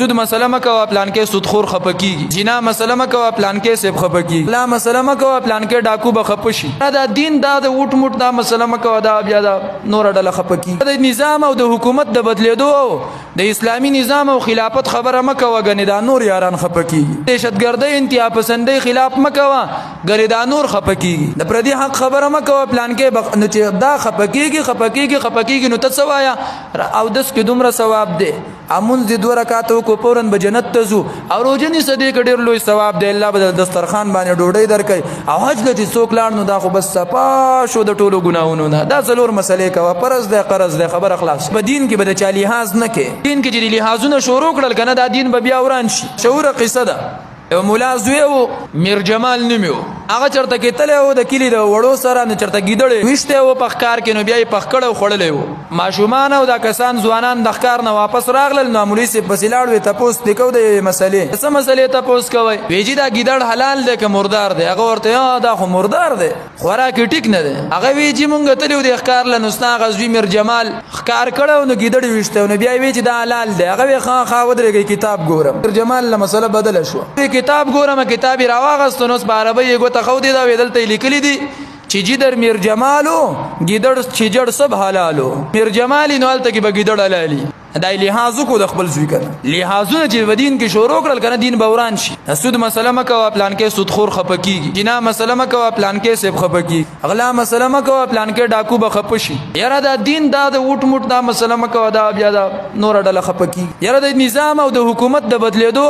سود مسله مکوا پلان کې سودخور خپکیږي، جنا مسله مکوا پلان کې سب خپکیږي، لا مسله مکوا پلان کې ډاکو به خپشي. دا دین دا د وټ موټ دا مسله مکوا دا بیا دا نور ډله خپکیږي. د نظام او د حکومت د بدلیدو د اسلامی نظام او خلافت خبره مکوا غنی دا نور یاران خپکیږي. دهشتګردۍ انتها پسندۍ خلاف مکوا غری دا نور خپکیږي. د پردي حق خبره مکوا پلان کې نو چې دا خپکیږي نو تسوایا او دس کې دومره ثواب دی. امون دي 2 رکعات کو پورن به جنت تزو او روزنی صدې کډیر لوی ثواب دی. الله به دسترخوان باندې ډوډۍ درکې او حج لته څوک لاړ نو دا خو بس صفا شو د ټولو ګناونو نه. دا څلور مسلې کوه، پرز دی قرض دی، خبر اخلاص. په دین کې به د چا لحاظ نه کې. دین کې چې لحاظونه شروع کړل کنه دا دین به بیا وران شي. شعور قصه ده. یو مولا زوی و میر جمال نومیو، هغه چرته کې تله و د کلی د وړو سره نه چرته گیدړې وشته و په ښکار کې نو بیا یې په ښکړه خوړلې و. ماشومان او دا کسان ځوانان د ښکار نه واپس راغلل نو مولوي صاحب پسې لاړ وې تپوس وکړو د مسلې. څه مسلې تپوس کوئ؟ ویجی دا گیدړ حلال دی که مردار دی؟ هغه ورته یا دا خو مردار دی، خوراک ټیک نه دی. هغه ویجی مونږ تلو د ښکار له نو ستا هغه زوی میر جمال ښکار کړو نو گیدړې وشته نو بیا یې وی چې دا حلال دی. هغه وی خا ودرېږي کتاب ګورم. میر جمال له مسله بدله شو. کتاب ګورم، کتاب راواغستو نو په عربی یې ګوته خو دی دا ویدلته لیکلی دي چې جدر میر جمالو گیدړ چې جړ سب حلالو. میر جمالی نو الته کې به گیدړ حلالي. دا لحاظ کو د خپل زوی کنه لحاظونه چې ودین کې شروع کړل کنه دین بوران شي. سود مسله مکوا پلان کې سودخور خپکیږي، جنا مسله مکوا پلان کې سب خپکیږي، اغلا مسله مکوا پلان کې ډاکو به خپشي. یاره دا دین دا د وټ موټ دا مسله مکوا دا بیا دا نور ډله خپکیږي. یاره د نظام او د حکومت د بدلیدو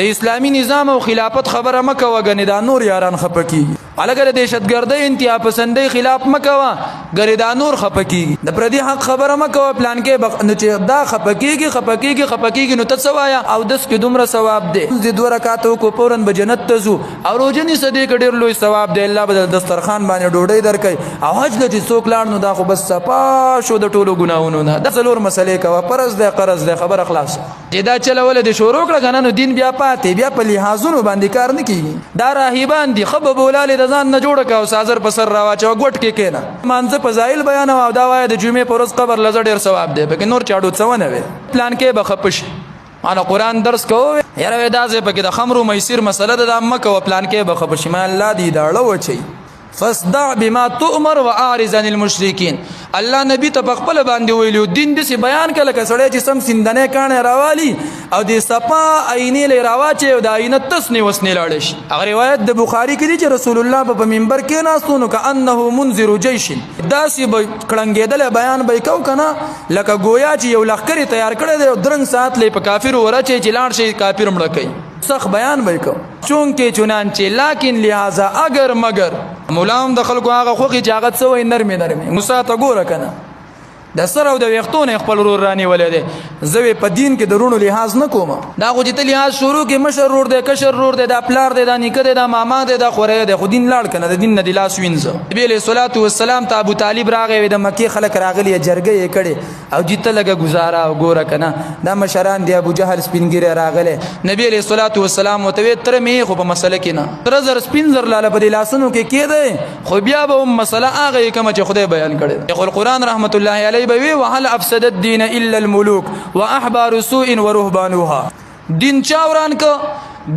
د اسلامی نظام او خلافت خبره مکوا غنی دا نور یاران خپکیږي. الګره دهشتګردۍ انتها پسندۍ خلاف مکوا غری دا نور خپکیږي. د پردي حق خبره مکوا پلان کې نو چې دا خپکیږي نو تسوایا او دس کې دومره ثواب دی. دي 2 رکعات کو پورن به جنت تزو او روزنی صدې کډیر لوی ثواب دی. الله به دسترخوان باندې ډوډۍ درکې او حج لته څوک لاړ نو دا خو بس صفا شو د ټولو ګناونو نه. دا څلور مسلې کوه، پرز دی قرض دی، خبر اخلاص. چې دا چلول دي شروع کړه کنه نو دین بیا پاتې بیا په لحاظونو باندې کار نه کیږي. دا راهبان دي خب بولال د ځان نه جوړ کا او سازر پر سر راواچو ګټ کې کینا مانځه فضایل بیان او دا وای د جمعې پر ورځ قبر لزړ ډیر ثواب دی. پکې نور چاډو څونه وي پلان کې بخپش. انا قران درس کوو یاره دا زه پکې د خمر او میسر مسله د مکه او پلان کې بخپش. ما الله دې دا ړو چي فاصدع بما تؤمر واعرض عن المشركين. الله نبی ته خپل باندې ویلو دین دې بیان کله کسړې چې سم سندنه کانه راوالي او دې صفا عینې لې راواچي او د عینه تسنی وسنی لاړ شي. هغه روایت د بخاری کې دی چې رسول الله په منبر کې ناستونو کانه منذر جيش داسې به کړنګېدل بیان به کو کنه لکه گویا چې یو لخر تیار کړی دی درنګ سات لې په کافر ورچې چې لاړ شي کافر مړ کوي. سخ بیان به کو چونکه چنانچه لیکن لہذا اگر مگر مولام د خلکو هغه خوخي چې هغه څوې نرمه موسی ته ګوره کنه د سره او د وختونه خپل رور رانی ولې زوی په دین کې درونو لحاظ نه کوم. دا خو چې لحاظ شروع کې مشر رور دی کشر رور دی دا پلار دی دا نیکه دی دا ماما دی دا خورې دی خو دین لاړ کنه د دین نه د لاس وینځه. نبی علیہ الصلوۃ والسلام ته ابو طالب راغی د مکی خلک راغلی جرګه یې کړي او جته لګه گزاره او ګوره کنه دا مشران دی ابو جهل سپینګری راغله. نبی علیہ الصلوۃ والسلام وتوی تر می خو په مسله کې نه تر زر سپینزر لاله په لاسونو کې کېده خو بیا به مسله هغه کوم چې خدای بیان کړي. خو قرآن رحمت الله علیه بوي وهل افسد الدين الا الملوك واحبار سوء ورهبانها. دین چاوران ک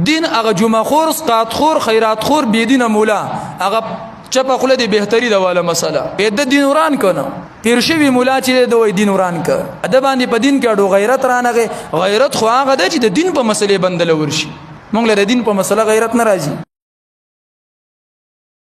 دین هغه جمعه خور سقات خور خیرات خور بی دین مولا هغه چپه خله دی بهتري دا والا مسله د دین وران کنه پیر شوی مولا چې د دین وران ک ادب باندې په دین کې اډو غیرت رانغه غیرت خو هغه د دین په مسلې بندل ورشي. مونږ له دین په مسله غیرت ناراضي.